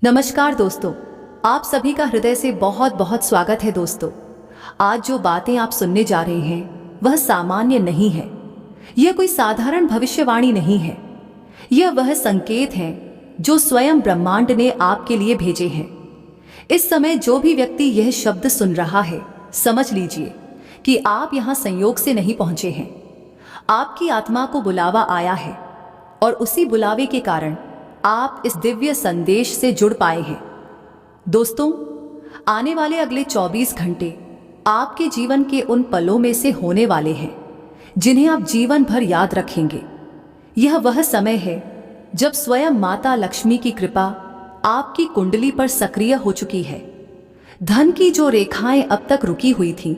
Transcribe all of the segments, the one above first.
नमस्कार दोस्तों, आप सभी का हृदय से बहुत बहुत स्वागत है। दोस्तों, आज जो बातें आप सुनने जा रहे हैं वह सामान्य नहीं है। यह कोई साधारण भविष्यवाणी नहीं है। यह वह संकेत हैं जो स्वयं ब्रह्मांड ने आपके लिए भेजे हैं। इस समय जो भी व्यक्ति यह शब्द सुन रहा है, समझ लीजिए कि आप यहाँ संयोग से नहीं पहुंचे हैं। आपकी आत्मा को बुलावा आया है और उसी बुलावे के कारण आप इस दिव्य संदेश से जुड़ पाए हैं। दोस्तों, आने वाले अगले 24 घंटे आपके जीवन के उन पलों में से होने वाले हैं जिन्हें आप जीवन भर याद रखेंगे। यह वह समय है जब स्वयं माता लक्ष्मी की कृपा आपकी कुंडली पर सक्रिय हो चुकी है। धन की जो रेखाएं अब तक रुकी हुई थीं,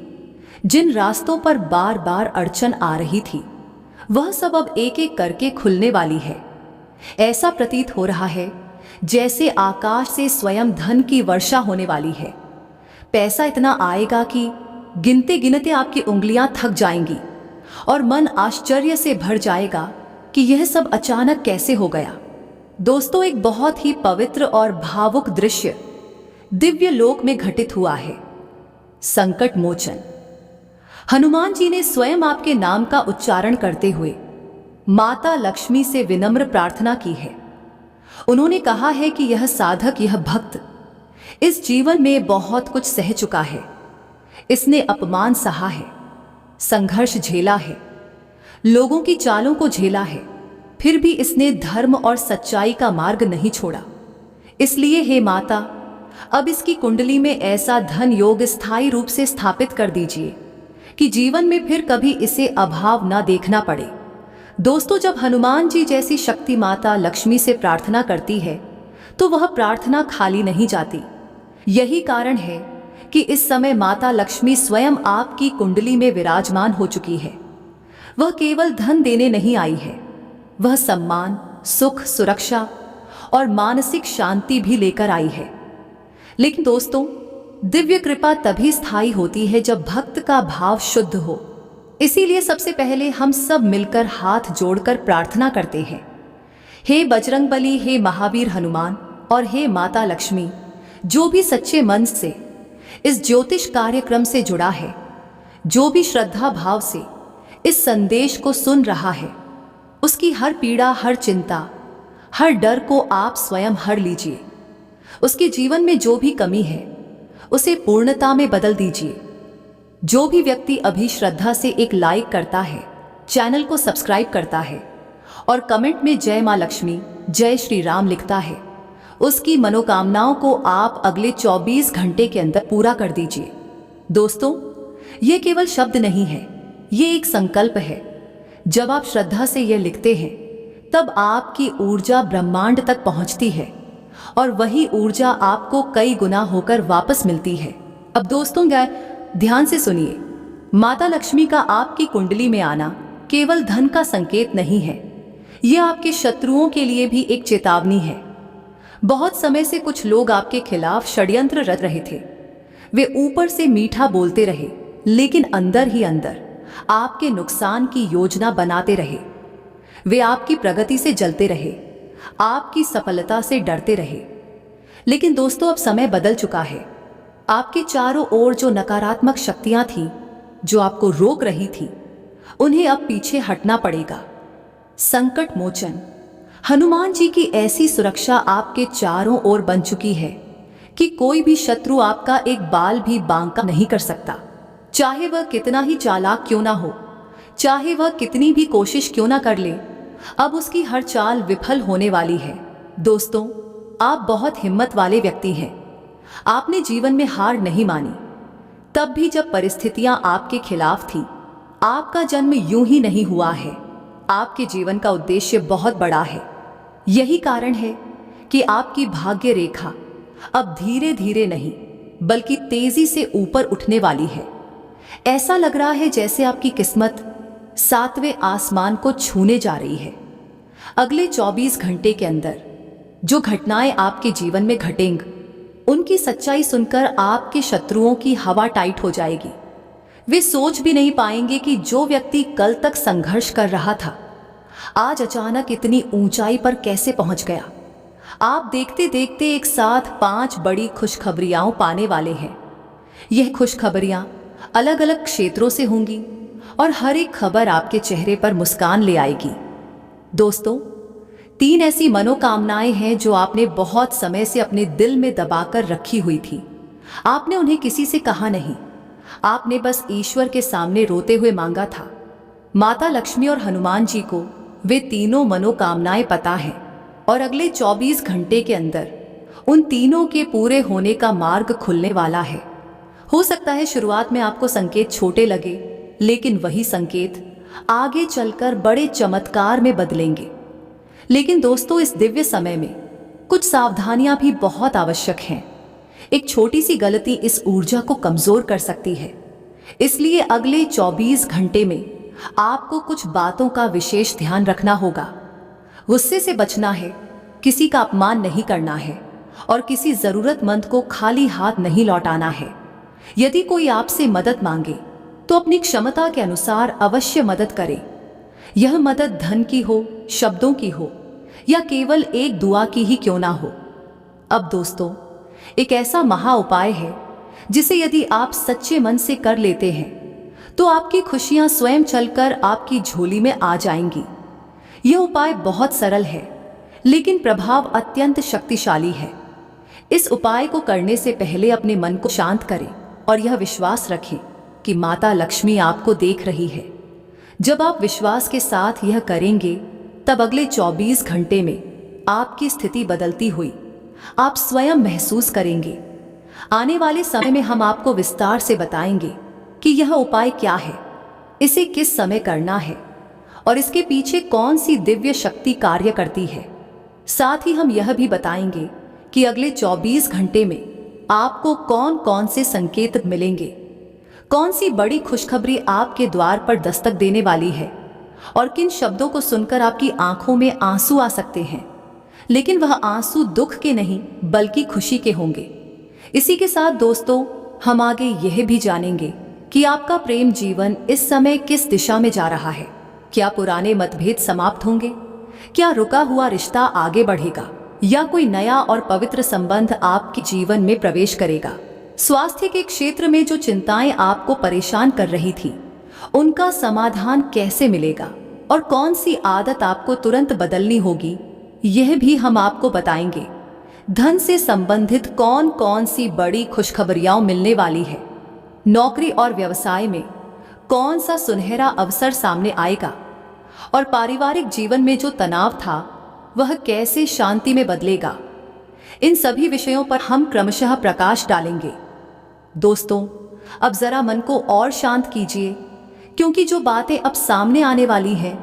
जिन रास्तों पर बार बार अड़चन आ रही थी, वह सब अब एक एक करके खुलने वाली है। ऐसा प्रतीत हो रहा है जैसे आकाश से स्वयं धन की वर्षा होने वाली है। पैसा इतना आएगा कि गिनते गिनते आपकी उंगलियां थक जाएंगी और मन आश्चर्य से भर जाएगा कि यह सब अचानक कैसे हो गया। दोस्तों, एक बहुत ही पवित्र और भावुक दृश्य दिव्य लोक में घटित हुआ है। संकट मोचन। हनुमान जी ने स्वयं आपके नाम का उच्चारण करते हुए माता लक्ष्मी से विनम्र प्रार्थना की है। उन्होंने कहा है कि यह साधक, यह भक्त इस जीवन में बहुत कुछ सह चुका है। इसने अपमान सहा है, संघर्ष झेला है, लोगों की चालों को झेला है, फिर भी इसने धर्म और सच्चाई का मार्ग नहीं छोड़ा। इसलिए हे माता, अब इसकी कुंडली में ऐसा धन योग स्थायी रूप से स्थापित कर दीजिए कि जीवन में फिर कभी इसे अभाव ना देखना पड़े। दोस्तों, जब हनुमान जी जैसी शक्ति माता लक्ष्मी से प्रार्थना करती है तो वह प्रार्थना खाली नहीं जाती। यही कारण है कि इस समय माता लक्ष्मी स्वयं आपकी कुंडली में विराजमान हो चुकी है। वह केवल धन देने नहीं आई है, वह सम्मान, सुख, सुरक्षा और मानसिक शांति भी लेकर आई है। लेकिन दोस्तों, दिव्य कृपा तभी स्थायी होती है जब भक्त का भाव शुद्ध हो। इसीलिए सबसे पहले हम सब मिलकर हाथ जोड़कर प्रार्थना करते हैं। हे बजरंगबली, हे महावीर हनुमान और हे माता लक्ष्मी, जो भी सच्चे मन से इस ज्योतिष कार्यक्रम से जुड़ा है, जो भी श्रद्धा भाव से इस संदेश को सुन रहा है, उसकी हर पीड़ा, हर चिंता, हर डर को आप स्वयं हर लीजिए। उसके जीवन में जो भी कमी है उसे पूर्णता में बदल दीजिए। जो भी व्यक्ति अभी श्रद्धा से एक लाइक करता है, चैनल को सब्सक्राइब करता है और कमेंट में जय मां लक्ष्मी, जय श्री राम लिखता है, उसकी मनोकामनाओं को आप अगले 24 घंटे के अंदर पूरा कर दीजिए। दोस्तों, ये केवल शब्द नहीं है, ये एक संकल्प है। जब आप श्रद्धा से यह लिखते हैं तब आपकी ऊर्जा ब्रह्मांड तक पहुंचती है और वही ऊर्जा आपको कई गुना होकर वापस मिलती है। अब दोस्तों, ध्यान से सुनिए, माता लक्ष्मी का आपकी कुंडली में आना केवल धन का संकेत नहीं है, यह आपके शत्रुओं के लिए भी एक चेतावनी है। बहुत समय से कुछ लोग आपके खिलाफ षड्यंत्र रच रहे थे। वे ऊपर से मीठा बोलते रहे, लेकिन अंदर ही अंदर आपके नुकसान की योजना बनाते रहे। वे आपकी प्रगति से जलते रहे, आपकी सफलता से डरते रहे। लेकिन दोस्तों, अब समय बदल चुका है। आपके चारों ओर जो नकारात्मक शक्तियां थीं, जो आपको रोक रही थी, उन्हें अब पीछे हटना पड़ेगा। संकट मोचन। हनुमान जी की ऐसी सुरक्षा आपके चारों ओर बन चुकी है कि कोई भी शत्रु आपका एक बाल भी बांका नहीं कर सकता। चाहे वह कितना ही चालाक क्यों ना हो, चाहे वह कितनी भी कोशिश क्यों ना कर ले, अब उसकी हर चाल विफल होने वाली है। दोस्तों, आप बहुत हिम्मत वाले व्यक्ति हैं। आपने जीवन में हार नहीं मानी, तब भी जब परिस्थितियां आपके खिलाफ थी। आपका जन्म यूं ही नहीं हुआ है, आपके जीवन का उद्देश्य बहुत बड़ा है। यही कारण है कि आपकी भाग्य रेखा अब धीरे धीरे नहीं बल्कि तेजी से ऊपर उठने वाली है। ऐसा लग रहा है जैसे आपकी किस्मत 7वें आसमान को छूने जा रही है। अगले 24 घंटे के अंदर जो घटनाएं आपके जीवन में घटेंगी, उनकी सच्चाई सुनकर आपके शत्रुओं की हवा टाइट हो जाएगी। वे सोच भी नहीं पाएंगे कि जो व्यक्ति कल तक संघर्ष कर रहा था, आज अचानक इतनी ऊंचाई पर कैसे पहुंच गया। आप देखते देखते एक साथ 5 बड़ी खुशखबरियां पाने वाले हैं। यह खुशखबरियां अलग अलग क्षेत्रों से होंगी और हर एक खबर आपके चेहरे पर मुस्कान ले आएगी। दोस्तों, 3 ऐसी मनोकामनाएं हैं जो आपने बहुत समय से अपने दिल में दबाकर रखी हुई थी। आपने उन्हें किसी से कहा नहीं, आपने बस ईश्वर के सामने रोते हुए मांगा था। माता लक्ष्मी और हनुमान जी को वे तीनों मनोकामनाएं पता है और अगले 24 घंटे के अंदर उन तीनों के पूरे होने का मार्ग खुलने वाला है। हो सकता है शुरुआत में आपको संकेत छोटे लगे, लेकिन वही संकेत आगे चलकर बड़े चमत्कार में बदलेंगे। लेकिन दोस्तों, इस दिव्य समय में कुछ सावधानियां भी बहुत आवश्यक हैं। एक छोटी सी गलती इस ऊर्जा को कमजोर कर सकती है। इसलिए अगले 24 घंटे में आपको कुछ बातों का विशेष ध्यान रखना होगा। गुस्से से बचना है, किसी का अपमान नहीं करना है और किसी जरूरतमंद को खाली हाथ नहीं लौटाना है। यदि कोई आपसे मदद मांगे तो अपनी क्षमता के अनुसार अवश्य मदद करें। यह मदद धन की हो, शब्दों की हो या केवल एक दुआ की ही क्यों ना हो। अब दोस्तों, एक ऐसा महा उपाय है जिसे यदि आप सच्चे मन से कर लेते हैं तो आपकी खुशियां स्वयं चलकर आपकी झोली में आ जाएंगी। यह उपाय बहुत सरल है, लेकिन प्रभाव अत्यंत शक्तिशाली है। इस उपाय को करने से पहले अपने मन को शांत करें और यह विश्वास रखें कि माता लक्ष्मी आपको देख रही है। जब आप विश्वास के साथ यह करेंगे, तब अगले 24 घंटे में आपकी स्थिति बदलती हुई आप स्वयं महसूस करेंगे। आने वाले समय में हम आपको विस्तार से बताएंगे कि यह उपाय क्या है, इसे किस समय करना है और इसके पीछे कौन सी दिव्य शक्ति कार्य करती है। साथ ही हम यह भी बताएंगे कि अगले 24 घंटे में आपको कौन कौन से संकेत मिलेंगे, कौन सी बड़ी खुशखबरी आपके द्वार पर दस्तक देने वाली है और किन शब्दों को सुनकर आपकी आंखों में आंसू आ सकते हैं, लेकिन वह आंसू दुख के नहीं बल्कि खुशी के होंगे। इसी के साथ दोस्तों, हम आगे यह भी जानेंगे कि आपका प्रेम जीवन इस समय किस दिशा में जा रहा है। क्या पुराने मतभेद समाप्त होंगे? क्या रुका हुआ रिश्ता आगे बढ़ेगा या कोई नया और पवित्र संबंध आपके जीवन में प्रवेश करेगा? स्वास्थ्य के क्षेत्र में जो चिंताएं आपको परेशान कर रही थी, उनका समाधान कैसे मिलेगा और कौन सी आदत आपको तुरंत बदलनी होगी, यह भी हम आपको बताएंगे। धन से संबंधित कौन कौन सी बड़ी खुशखबरियां मिलने वाली है। नौकरी और व्यवसाय में कौन सा सुनहरा अवसर सामने आएगा और पारिवारिक जीवन में जो तनाव था वह कैसे शांति में बदलेगा। इन सभी विषयों पर हम क्रमशः प्रकाश डालेंगे। दोस्तों, अब जरा मन को और शांत कीजिए, क्योंकि जो बातें अब सामने आने वाली हैं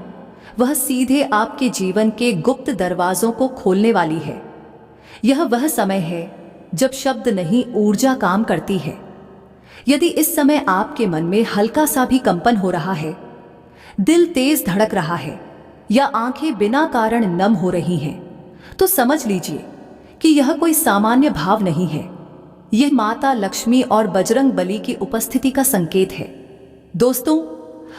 वह सीधे आपके जीवन के गुप्त दरवाजों को खोलने वाली है। यह वह समय है जब शब्द नहीं, ऊर्जा काम करती है। यदि इस समय आपके मन में हल्का सा भी कंपन हो रहा है, दिल तेज धड़क रहा है या आंखें बिना कारण नम हो रही हैं, तो समझ लीजिए कि यह कोई सामान्य भाव नहीं है। यह माता लक्ष्मी और बजरंग बली की उपस्थिति का संकेत है। दोस्तों,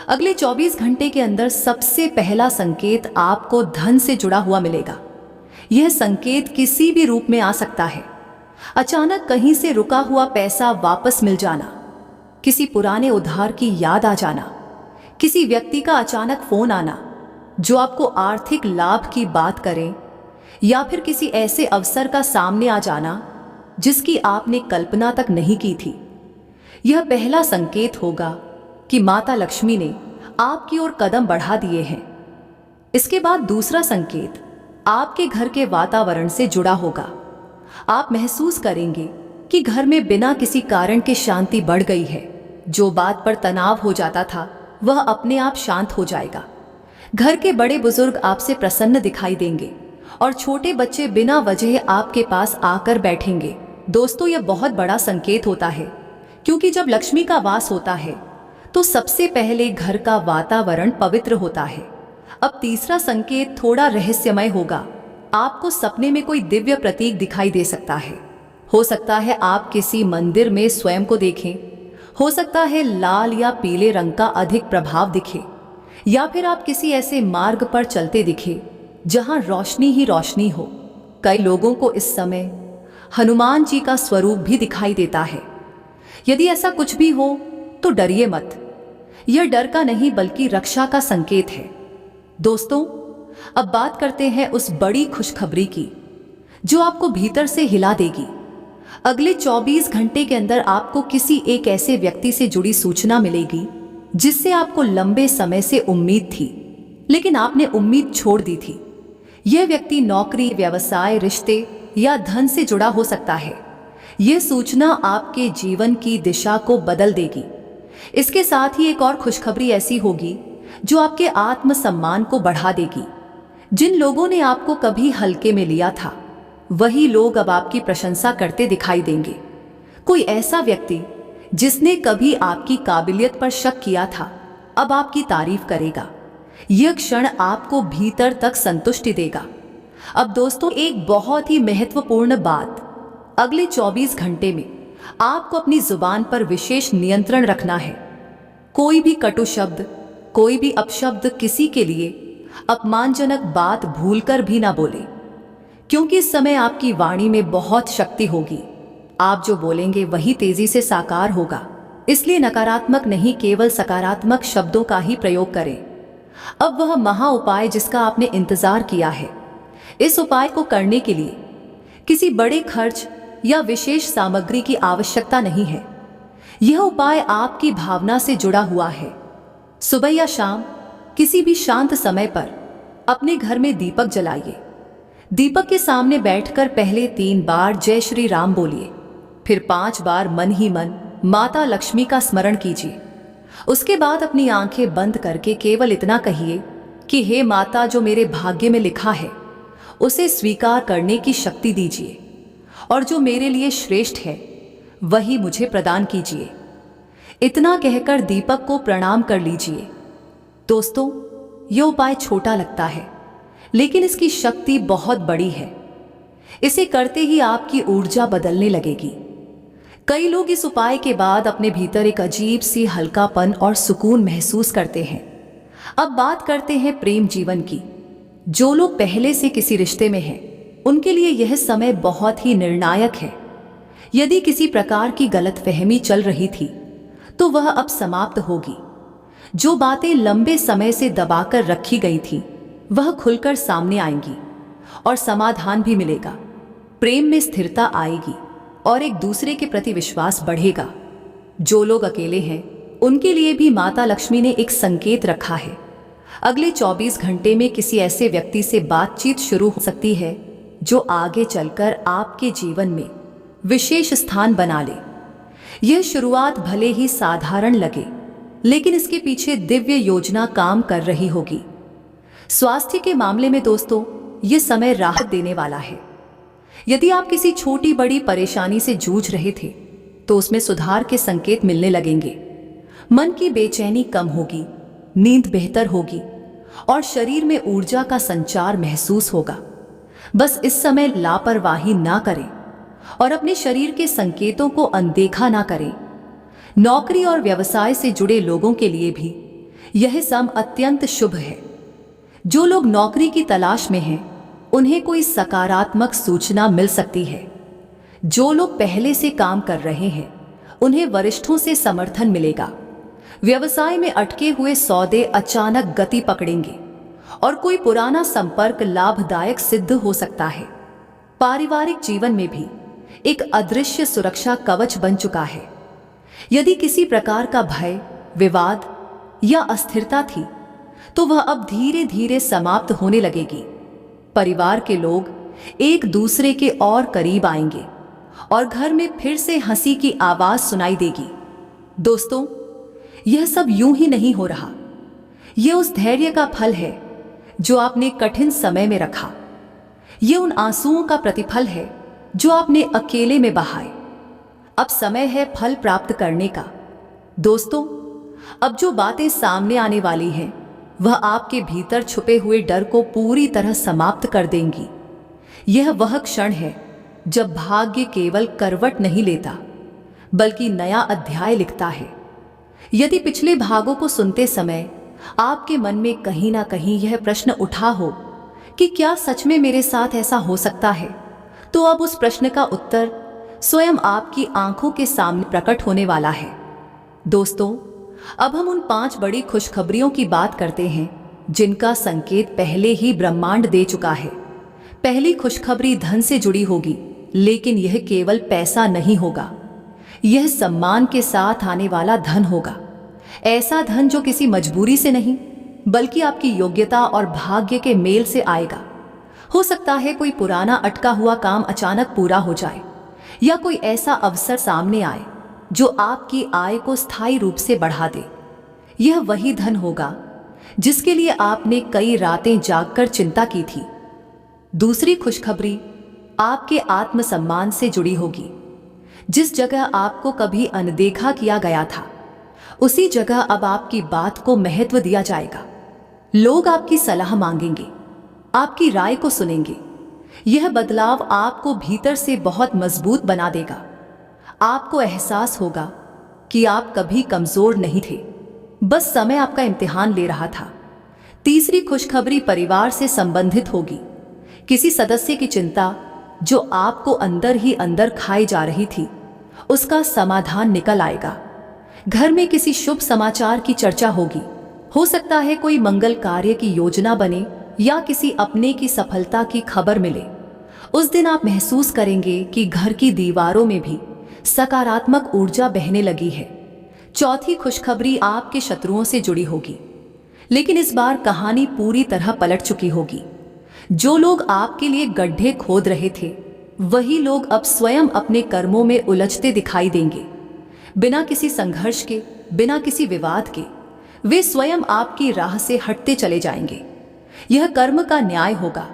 अगले 24 घंटे के अंदर सबसे पहला संकेत आपको धन से जुड़ा हुआ मिलेगा। यह संकेत किसी भी रूप में आ सकता है। अचानक कहीं से रुका हुआ पैसा वापस मिल जाना, किसी पुराने उधार की याद आ जाना, किसी व्यक्ति का अचानक फोन आना जो आपको आर्थिक लाभ की बात करे, या फिर किसी ऐसे अवसर का सामने आ जाना जिसकी आपने कल्पना तक नहीं की थी। यह पहला संकेत होगा कि माता लक्ष्मी ने आपकी ओर कदम बढ़ा दिए हैं। इसके बाद दूसरा संकेत आपके घर के वातावरण से जुड़ा होगा। आप महसूस करेंगे कि घर में बिना किसी कारण के शांति बढ़ गई है। जो बात पर तनाव हो जाता था वह अपने आप शांत हो जाएगा। घर के बड़े बुजुर्ग आपसे प्रसन्न दिखाई देंगे और छोटे बच्चे बिना वजह आपके पास आकर बैठेंगे। दोस्तों, यह बहुत बड़ा संकेत होता है, क्योंकि जब लक्ष्मी का वास होता है तो सबसे पहले घर का वातावरण पवित्र होता है। अब तीसरा संकेत थोड़ा रहस्यमय होगा। आपको सपने में कोई दिव्य प्रतीक दिखाई दे सकता है। हो सकता है आप किसी मंदिर में स्वयं को देखें, हो सकता है लाल या पीले रंग का अधिक प्रभाव दिखे, या फिर आप किसी ऐसे मार्ग पर चलते दिखे जहां रोशनी ही रोशनी हो। कई लोगों को इस समय हनुमान जी का स्वरूप भी दिखाई देता है। यदि ऐसा कुछ भी हो तो डरिए मत, यह डर का नहीं बल्कि रक्षा का संकेत है। दोस्तों, अब बात करते हैं उस बड़ी खुशखबरी की जो आपको भीतर से हिला देगी। अगले 24 घंटे के अंदर आपको किसी एक ऐसे व्यक्ति से जुड़ी सूचना मिलेगी जिससे आपको लंबे समय से उम्मीद थी, लेकिन आपने उम्मीद छोड़ दी थी। यह व्यक्ति नौकरी, व्यवसाय, रिश्ते या धन से जुड़ा हो सकता है। यह सूचना आपके जीवन की दिशा को बदल देगी। इसके साथ ही एक और खुशखबरी ऐसी होगी जो आपके आत्मसम्मान को बढ़ा देगी। जिन लोगों ने आपको कभी हल्के में लिया था, वही लोग अब आपकी प्रशंसा करते दिखाई देंगे। कोई ऐसा व्यक्ति जिसने कभी आपकी काबिलियत पर शक किया था, अब आपकी तारीफ करेगा। यह क्षण आपको भीतर तक संतुष्टि देगा। अब दोस्तों, एक बहुत ही महत्वपूर्ण बात, अगले 24 घंटे में आपको अपनी जुबान पर विशेष नियंत्रण रखना है। कोई भी कटु शब्द, कोई भी अपशब्द, किसी के लिए अपमानजनक बात भूलकर भी ना बोले, क्योंकि इस समय आपकी वाणी में बहुत शक्ति होगी। आप जो बोलेंगे वही तेजी से साकार होगा। इसलिए नकारात्मक नहीं, केवल सकारात्मक शब्दों का ही प्रयोग करें। अब वह महा उपाय जिसका आपने इंतजार किया है, इस उपाय को करने के लिए किसी बड़े खर्च या विशेष सामग्री की आवश्यकता नहीं है। यह उपाय आपकी भावना से जुड़ा हुआ है। सुबह या शाम किसी भी शांत समय पर अपने घर में दीपक जलाइए। दीपक के सामने बैठकर पहले 3 बार जय श्री राम बोलिए, फिर 5 बार मन ही मन माता लक्ष्मी का स्मरण कीजिए। उसके बाद अपनी आंखें बंद करके केवल इतना कहिए कि हे माता, जो मेरे भाग्य में लिखा है उसे स्वीकार करने की शक्ति दीजिए, और जो मेरे लिए श्रेष्ठ है वही मुझे प्रदान कीजिए। इतना कहकर दीपक को प्रणाम कर लीजिए। दोस्तों, यह उपाय छोटा लगता है, लेकिन इसकी शक्ति बहुत बड़ी है। इसे करते ही आपकी ऊर्जा बदलने लगेगी। कई लोग इस उपाय के बाद अपने भीतर एक अजीब सी हल्कापन और सुकून महसूस करते हैं। अब बात करते हैं प्रेम जीवन की। जो लोग पहले से किसी रिश्ते में हैं, उनके लिए यह समय बहुत ही निर्णायक है। यदि किसी प्रकार की गलतफहमी चल रही थी तो वह अब समाप्त होगी। जो बातें लंबे समय से दबाकर रखी गई थी वह खुलकर सामने आएंगी और समाधान भी मिलेगा। प्रेम में स्थिरता आएगी और एक दूसरे के प्रति विश्वास बढ़ेगा। जो लोग अकेले हैं, उनके लिए भी माता लक्ष्मी ने एक संकेत रखा है। अगले 24 घंटे में किसी ऐसे व्यक्ति से बातचीत शुरू हो सकती है जो आगे चलकर आपके जीवन में विशेष स्थान बना ले। यह शुरुआत भले ही साधारण लगे, लेकिन इसके पीछे दिव्य योजना काम कर रही होगी। स्वास्थ्य के मामले में दोस्तों, यह समय राहत देने वाला है। यदि आप किसी छोटी बड़ी परेशानी से जूझ रहे थे तो उसमें सुधार के संकेत मिलने लगेंगे। मन की बेचैनी कम होगी, नींद बेहतर होगी और शरीर में ऊर्जा का संचार महसूस होगा। बस इस समय लापरवाही ना करें और अपने शरीर के संकेतों को अनदेखा ना करें। नौकरी और व्यवसाय से जुड़े लोगों के लिए भी यह समय अत्यंत शुभ है। जो लोग नौकरी की तलाश में हैं, उन्हें कोई सकारात्मक सूचना मिल सकती है। जो लोग पहले से काम कर रहे हैं, उन्हें वरिष्ठों से समर्थन मिलेगा। व्यवसाय में अटके हुए सौदे अचानक गति पकड़ेंगे और कोई पुराना संपर्क लाभदायक सिद्ध हो सकता है। पारिवारिक जीवन में भी एक अदृश्य सुरक्षा कवच बन चुका है। यदि किसी प्रकार का भय, विवाद या अस्थिरता थी तो वह अब धीरे धीरे समाप्त होने लगेगी। परिवार के लोग एक दूसरे के और करीब आएंगे और घर में फिर से हंसी की आवाज सुनाई देगी। दोस्तों, यह सब यूं ही नहीं हो रहा। यह उस धैर्य का फल है जो आपने कठिन समय में रखा। यह उन आंसुओं का प्रतिफल है जो आपने अकेले में बहाए। अब समय है फल प्राप्त करने का। दोस्तों, अब जो बातें सामने आने वाली हैं, वह आपके भीतर छुपे हुए डर को पूरी तरह समाप्त कर देंगी। यह वह क्षण है जब भाग्य केवल करवट नहीं लेता, बल्कि नया अध्याय लिखता है। यदि पिछले भागों को सुनते समय आपके मन में कहीं ना कहीं यह प्रश्न उठा हो कि क्या सच में मेरे साथ ऐसा हो सकता है, तो अब उस प्रश्न का उत्तर स्वयं आपकी आंखों के सामने प्रकट होने वाला है। दोस्तों, अब हम उन 5 बड़ी खुशखबरियों की बात करते हैं जिनका संकेत पहले ही ब्रह्मांड दे चुका है। पहली खुशखबरी धन से जुड़ी होगी, लेकिन यह केवल पैसा नहीं होगा। यह सम्मान के साथ आने वाला धन होगा। ऐसा धन जो किसी मजबूरी से नहीं, बल्कि आपकी योग्यता और भाग्य के मेल से आएगा। हो सकता है कोई पुराना अटका हुआ काम अचानक पूरा हो जाए, या कोई ऐसा अवसर सामने आए जो आपकी आय को स्थायी रूप से बढ़ा दे। यह वही धन होगा जिसके लिए आपने कई रातें जागकर चिंता की थी। दूसरी खुशखबरी आपके आत्मसम्मान से जुड़ी होगी। जिस जगह आपको कभी अनदेखा किया गया था, उसी जगह अब आपकी बात को महत्व दिया जाएगा। लोग आपकी सलाह मांगेंगे, आपकी राय को सुनेंगे। यह बदलाव आपको भीतर से बहुत मजबूत बना देगा। आपको एहसास होगा कि आप कभी कमजोर नहीं थे, बस समय आपका इम्तिहान ले रहा था। तीसरी खुशखबरी परिवार से संबंधित होगी। किसी सदस्य की चिंता जो आपको अंदर ही अंदर खाई जा रही थी, उसका समाधान निकल आएगा। घर में किसी शुभ समाचार की चर्चा होगी। हो सकता है कोई मंगल कार्य की योजना बने या किसी अपने की सफलता की खबर मिले। उस दिन आप महसूस करेंगे कि घर की दीवारों में भी सकारात्मक ऊर्जा बहने लगी है। चौथी खुशखबरी आपके शत्रुओं से जुड़ी होगी, लेकिन इस बार कहानी पूरी तरह पलट चुकी होगी। जो लोग आपके लिए गड्ढे खोद रहे थे, वही लोग अब स्वयं अपने कर्मों में उलझते दिखाई देंगे। बिना किसी संघर्ष के, बिना किसी विवाद के वे स्वयं आपकी राह से हटते चले जाएंगे। यह कर्म का न्याय होगा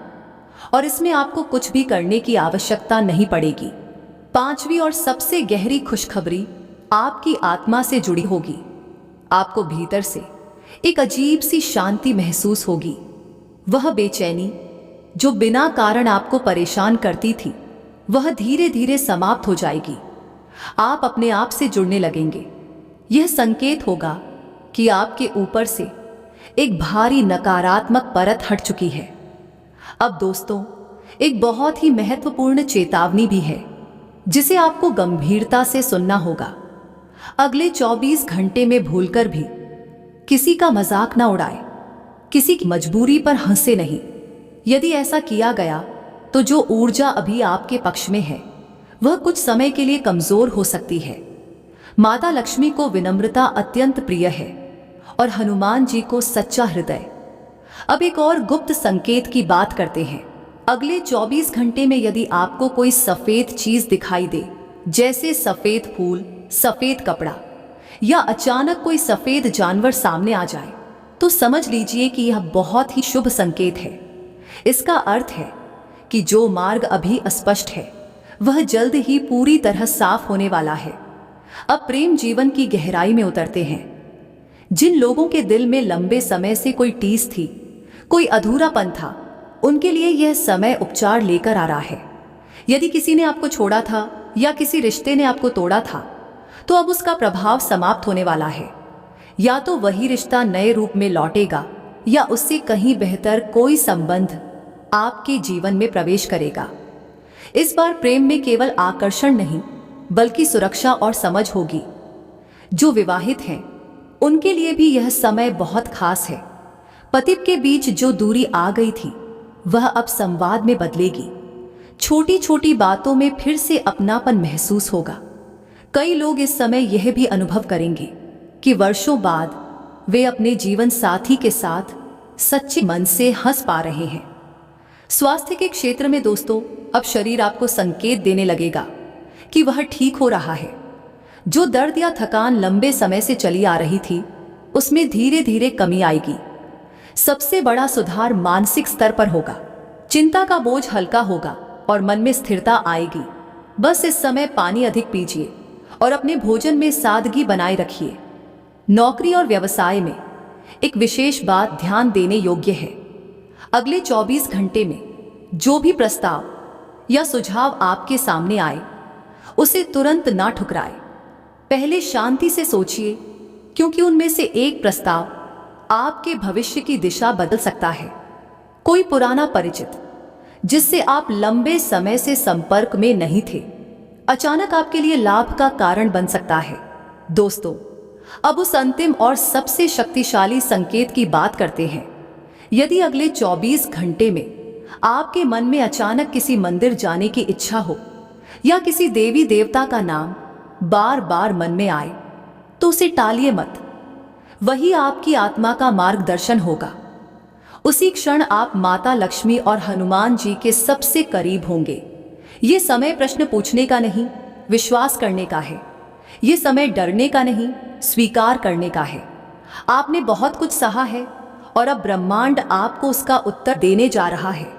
और इसमें आपको कुछ भी करने की आवश्यकता नहीं पड़ेगी। पांचवी और सबसे गहरी खुशखबरी आपकी आत्मा से जुड़ी होगी। आपको भीतर से एक अजीब सी शांति महसूस होगी। वह बेचैनी जो बिना कारण आपको परेशान करती थी, वह धीरे धीरे समाप्त हो जाएगी। आप अपने आप से जुड़ने लगेंगे। यह संकेत होगा कि आपके ऊपर से एक भारी नकारात्मक परत हट चुकी है। अब दोस्तों, एक बहुत ही महत्वपूर्ण चेतावनी भी है जिसे आपको गंभीरता से सुनना होगा। अगले 24 घंटे में भूलकर भी किसी का मजाक ना उड़ाए, किसी की मजबूरी पर हंसे नहीं। यदि ऐसा किया गया तो जो ऊर्जा अभी आपके पक्ष में है, वह कुछ समय के लिए कमजोर हो सकती है। माता लक्ष्मी को विनम्रता अत्यंत प्रिय है और हनुमान जी को सच्चा हृदय। अब एक और गुप्त संकेत की बात करते हैं। अगले 24 घंटे में यदि आपको कोई सफेद चीज दिखाई दे, जैसे सफेद फूल, सफेद कपड़ा या अचानक कोई सफेद जानवर सामने आ जाए, तो समझ लीजिए कि यह बहुत ही शुभ संकेत है। इसका अर्थ है कि जो मार्ग अभी अस्पष्ट है, वह जल्द ही पूरी तरह साफ होने वाला है। अब प्रेम जीवन की गहराई में उतरते हैं। जिन लोगों के दिल में लंबे समय से कोई टीस थी, कोई अधूरापन था, उनके लिए यह समय उपचार लेकर आ रहा है। यदि किसी ने आपको छोड़ा था या किसी रिश्ते ने आपको तोड़ा था, तो अब उसका प्रभाव समाप्त होने वाला है। या तो वही रिश्ता नए रूप में लौटेगा या उससे कहीं बेहतर कोई संबंध आपके जीवन में प्रवेश करेगा। इस बार प्रेम में केवल आकर्षण नहीं, बल्कि सुरक्षा और समझ होगी। जो विवाहित हैं, उनके लिए भी यह समय बहुत खास है। पति के बीच जो दूरी आ गई थी, वह अब संवाद में बदलेगी। छोटी छोटी बातों में फिर से अपनापन महसूस होगा। कई लोग इस समय यह भी अनुभव करेंगे कि वर्षों बाद वे अपने जीवन साथी के साथ सच्चे मन से हंस पा रहे हैं। स्वास्थ्य के क्षेत्र में दोस्तों, अब शरीर आपको संकेत देने लगेगा कि वह ठीक हो रहा है। जो दर्द या थकान लंबे समय से चली आ रही थी, उसमें धीरे धीरे कमी आएगी। सबसे बड़ा सुधार मानसिक स्तर पर होगा। चिंता का बोझ हल्का होगा और मन में स्थिरता आएगी। बस इस समय पानी अधिक पीजिए और अपने भोजन में सादगी बनाए रखिए। नौकरी और व्यवसाय में एक विशेष बात ध्यान देने योग्य है। अगले 24 घंटे में जो भी प्रस्ताव या सुझाव आपके सामने आए, उसे तुरंत ना ठुकराए। पहले शांति से सोचिए, क्योंकि उनमें से एक प्रस्ताव आपके भविष्य की दिशा बदल सकता है। कोई पुराना परिचित जिससे आप लंबे समय से संपर्क में नहीं थे, अचानक आपके लिए लाभ का कारण बन सकता है। दोस्तों, अब उस अंतिम और सबसे शक्तिशाली संकेत की बात करते हैं। यदि अगले 24 घंटे में आपके मन में अचानक किसी मंदिर जाने की इच्छा हो या किसी देवी देवता का नाम बार बार मन में आए, तो उसे टालिए मत। वही आपकी आत्मा का मार्गदर्शन होगा। उसी क्षण आप माता लक्ष्मी और हनुमान जी के सबसे करीब होंगे। ये समय प्रश्न पूछने का नहीं, विश्वास करने का है। ये समय डरने का नहीं, स्वीकार करने का है। आपने बहुत कुछ सहा है और अब ब्रह्मांड आपको उसका उत्तर देने जा रहा है।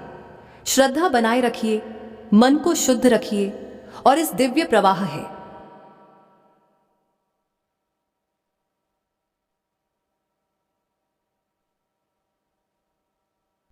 श्रद्धा बनाए रखिए, मन को शुद्ध रखिए और इस दिव्य प्रवाह है